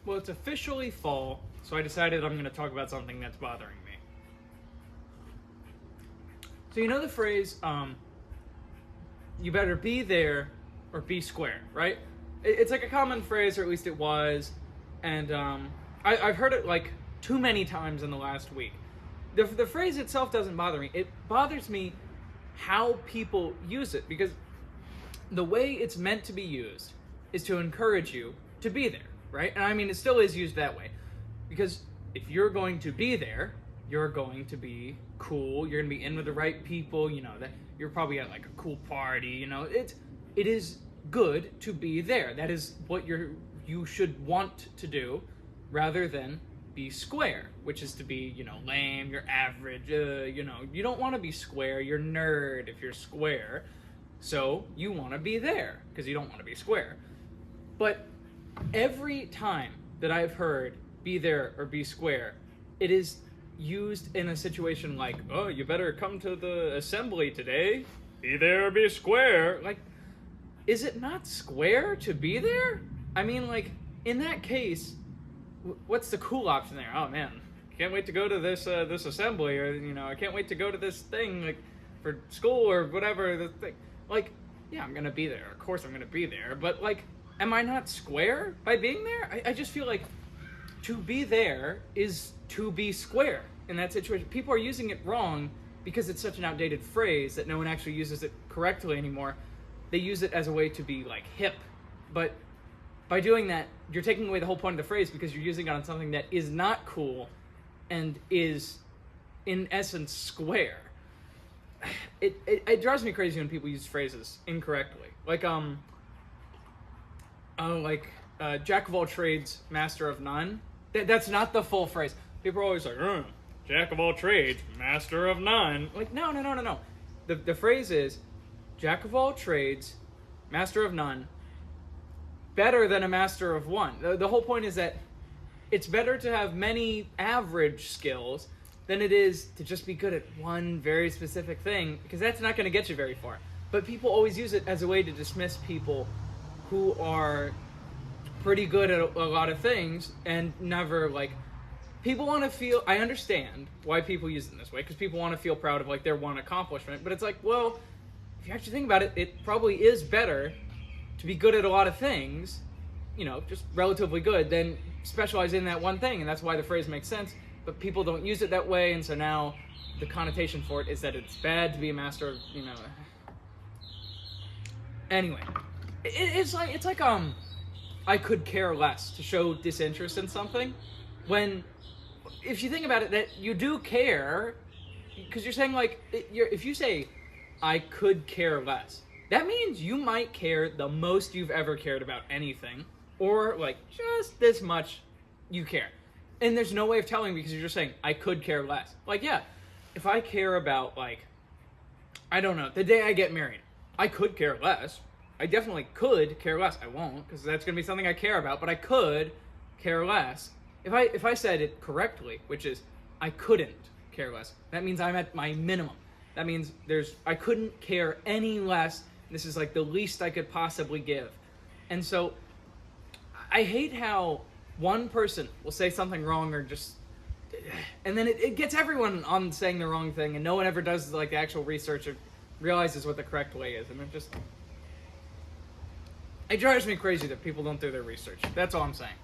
Well, it's officially fall, so I decided I'm going to talk about something that's bothering me. So you know the phrase, you better be there or be square, right? It's like a common phrase, or at least it was, and I've heard it like too many times in the last week. The phrase itself doesn't bother me. It bothers me how people use it, because the way it's meant to be used is to encourage you to be there, right? And I mean, it still is used that way, because if you're going to be there, you're going to be cool, you're going to be in with the right people, you know, that you're probably at like a cool party, you know, it is good to be there. That is what you should want to do, rather than be square, which is to be, you know, lame, you're average, you know, you don't want to be square, you're nerd if you're square, so you want to be there, because you don't want to be square. But every time that I've heard be there or be square, it is used in a situation like, oh, you better come to the assembly today, be there or be square. Like, is it not square to be there? I mean, like, in that case, what's the cool option there? Oh man, can't wait to go to this assembly, or you know, I can't wait to go to this thing, like for school or whatever the thing. Like, yeah, I'm gonna be there. Of course, I'm gonna be there. But like, am I not square by being there? I just feel like to be there is to be square in that situation. People are using it wrong because it's such an outdated phrase that no one actually uses it correctly anymore. They use it as a way to be like hip, but by doing that, you're taking away the whole point of the phrase, because you're using it on something that is not cool and is, in essence, square. It drives me crazy when people use phrases incorrectly. Like, jack of all trades, master of none. That's not the full phrase. People are always like, jack of all trades, master of none. Like, no. The phrase is, jack of all trades, master of none, better than a master of one. The whole point is that it's better to have many average skills than it is to just be good at one very specific thing, because that's not going to get you very far. But people always use it as a way to dismiss people who are pretty good at a lot of things and never, like, people want to feel, I understand why people use it in this way, because people want to feel proud of like their one accomplishment, but it's like, well, if you actually think about it, it probably is better to be good at a lot of things, you know, just relatively good, than specialize in that one thing. And that's why the phrase makes sense, but people don't use it that way, and so now the connotation for it is that it's bad to be a master of, you know. Anyway, it's like I could care less to show disinterest in something, when if you think about it, that you do care, because you're saying like, if you say I could care less, that means you might care the most you've ever cared about anything, or like just this much you care. And there's no way of telling, because you're just saying, I could care less. Like, yeah, if I care about, like, I don't know, the day I get married, I could care less. I definitely could care less. I won't, because that's going to be something I care about, but I could care less. If I said it correctly, which is, I couldn't care less, that means I'm at my minimum. That means I couldn't care any less. This is like the least I could possibly give. And so I hate how one person will say something wrong, or just, and then it gets everyone on saying the wrong thing, and no one ever does like the actual research or realizes what the correct way is. And it drives me crazy that people don't do their research. That's all I'm saying.